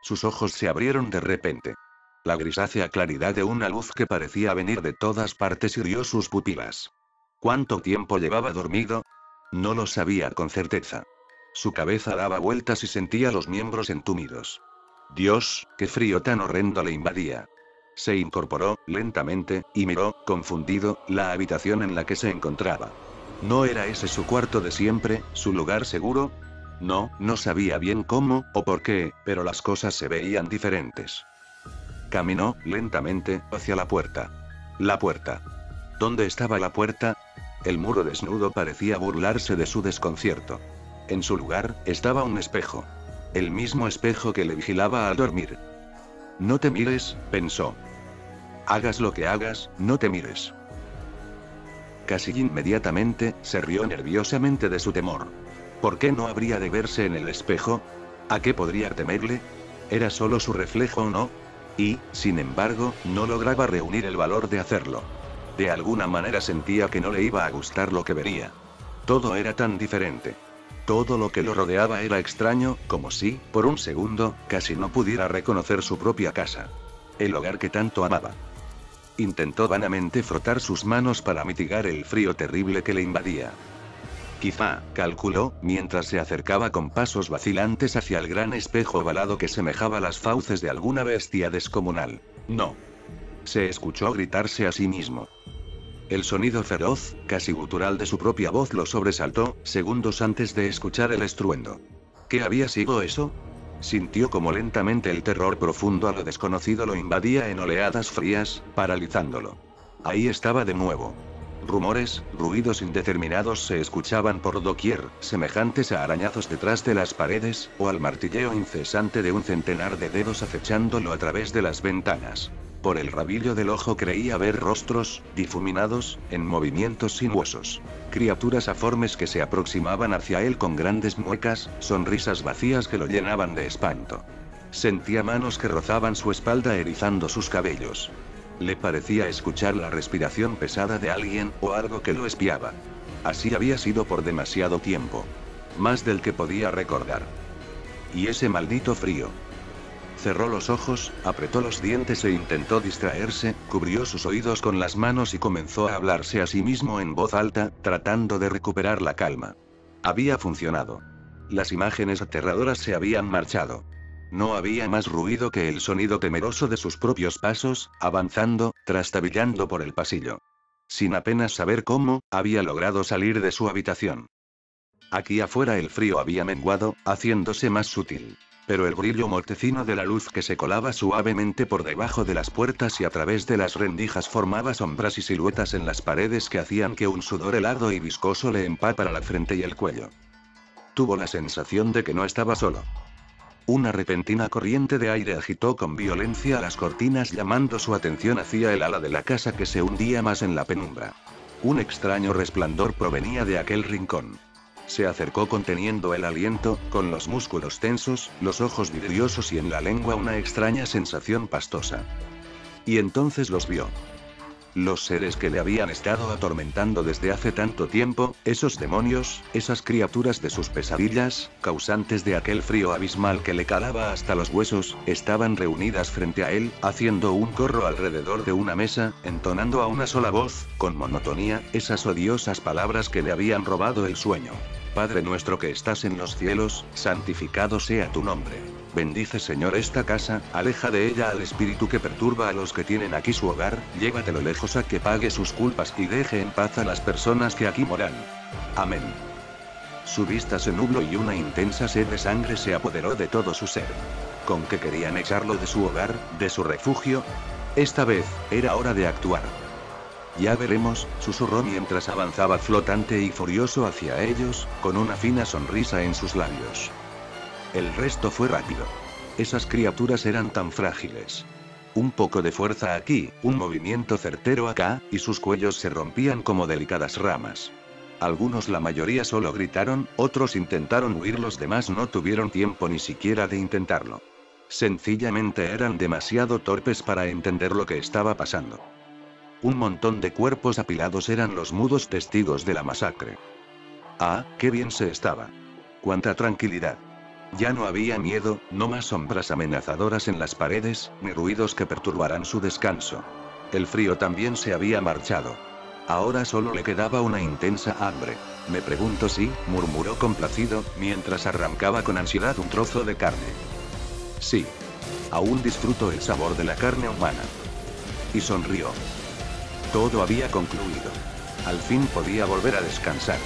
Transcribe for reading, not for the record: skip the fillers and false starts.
Sus ojos se abrieron de repente. La grisácea claridad de una luz que parecía venir de todas partes hirió sus pupilas. ¿Cuánto tiempo llevaba dormido? No lo sabía con certeza. Su cabeza daba vueltas y sentía los miembros entumidos. Dios, qué frío tan horrendo le invadía. Se incorporó, lentamente, y miró, confundido, la habitación en la que se encontraba. ¿No era ese su cuarto de siempre, su lugar seguro? No sabía bien cómo, o por qué, pero las cosas se veían diferentes. Caminó, lentamente, hacia la puerta. La puerta. ¿Dónde estaba la puerta? El muro desnudo parecía burlarse de su desconcierto. En su lugar, estaba un espejo. El mismo espejo que le vigilaba al dormir. No te mires, pensó. Hagas lo que hagas, no te mires. Casi inmediatamente, se rió nerviosamente de su temor. ¿Por qué no habría de verse en el espejo? ¿A qué podría temerle? ¿Era solo su reflejo o no? Y, sin embargo, no lograba reunir el valor de hacerlo. De alguna manera sentía que no le iba a gustar lo que vería. Todo era tan diferente. Todo lo que lo rodeaba era extraño, como si, por un segundo, casi no pudiera reconocer su propia casa. El hogar que tanto amaba. Intentó vanamente frotar sus manos para mitigar el frío terrible que le invadía. Quizá, calculó, mientras se acercaba con pasos vacilantes hacia el gran espejo ovalado que semejaba las fauces de alguna bestia descomunal. No. Se escuchó gritarse a sí mismo. El sonido feroz, casi gutural de su propia voz lo sobresaltó, segundos antes de escuchar el estruendo. ¿Qué había sido eso? Sintió como lentamente el terror profundo a lo desconocido lo invadía en oleadas frías, paralizándolo. Ahí estaba de nuevo. Rumores, ruidos indeterminados se escuchaban por doquier, semejantes a arañazos detrás de las paredes, o al martilleo incesante de un centenar de dedos acechándolo a través de las ventanas. Por el rabillo del ojo creía ver rostros, difuminados, en movimientos sinuosos. Criaturas aformes que se aproximaban hacia él con grandes muecas, sonrisas vacías que lo llenaban de espanto. Sentía manos que rozaban su espalda erizando sus cabellos. Le parecía escuchar la respiración pesada de alguien, o algo que lo espiaba. Así había sido por demasiado tiempo. Más del que podía recordar. Y ese maldito frío. Cerró los ojos, apretó los dientes e intentó distraerse, cubrió sus oídos con las manos y comenzó a hablarse a sí mismo en voz alta, tratando de recuperar la calma. Había funcionado. Las imágenes aterradoras se habían marchado. No había más ruido que el sonido temeroso de sus propios pasos, avanzando, trastabillando por el pasillo. Sin apenas saber cómo, había logrado salir de su habitación. Aquí afuera el frío había menguado, haciéndose más sutil. Pero el brillo mortecino de la luz que se colaba suavemente por debajo de las puertas y a través de las rendijas formaba sombras y siluetas en las paredes que hacían que un sudor helado y viscoso le empapara la frente y el cuello. Tuvo la sensación de que no estaba solo. Una repentina corriente de aire agitó con violencia las cortinas llamando su atención hacia el ala de la casa que se hundía más en la penumbra. Un extraño resplandor provenía de aquel rincón. Se acercó conteniendo el aliento, con los músculos tensos, los ojos vidriosos y en la lengua una extraña sensación pastosa. Y entonces los vio. Los seres que le habían estado atormentando desde hace tanto tiempo, esos demonios, esas criaturas de sus pesadillas, causantes de aquel frío abismal que le calaba hasta los huesos, estaban reunidas frente a él, haciendo un corro alrededor de una mesa, entonando a una sola voz, con monotonía, esas odiosas palabras que le habían robado el sueño. Padre nuestro que estás en los cielos, santificado sea tu nombre. Bendice Señor esta casa, aleja de ella al espíritu que perturba a los que tienen aquí su hogar, llévatelo lejos a que pague sus culpas y deje en paz a las personas que aquí moran. Amén. Su vista se nubló y una intensa sed de sangre se apoderó de todo su ser. ¿Con qué querían echarlo de su hogar, de su refugio? Esta vez, era hora de actuar. Ya veremos, susurró mientras avanzaba flotante y furioso hacia ellos, con una fina sonrisa en sus labios. El resto fue rápido. Esas criaturas eran tan frágiles. Un poco de fuerza aquí, un movimiento certero acá, y sus cuellos se rompían como delicadas ramas. Algunos, la mayoría, solo gritaron, otros intentaron huir, los demás no tuvieron tiempo ni siquiera de intentarlo. Sencillamente eran demasiado torpes para entender lo que estaba pasando. Un montón de cuerpos apilados eran los mudos testigos de la masacre. Ah, qué bien se estaba. Cuánta tranquilidad. Ya no había miedo, no más sombras amenazadoras en las paredes, ni ruidos que perturbaran su descanso. El frío también se había marchado. Ahora solo le quedaba una intensa hambre. Me pregunto si, murmuró complacido, mientras arrancaba con ansiedad un trozo de carne. Sí. Aún disfruto el sabor de la carne humana. Y sonrió. Todo había concluido. Al fin podía volver a descansar.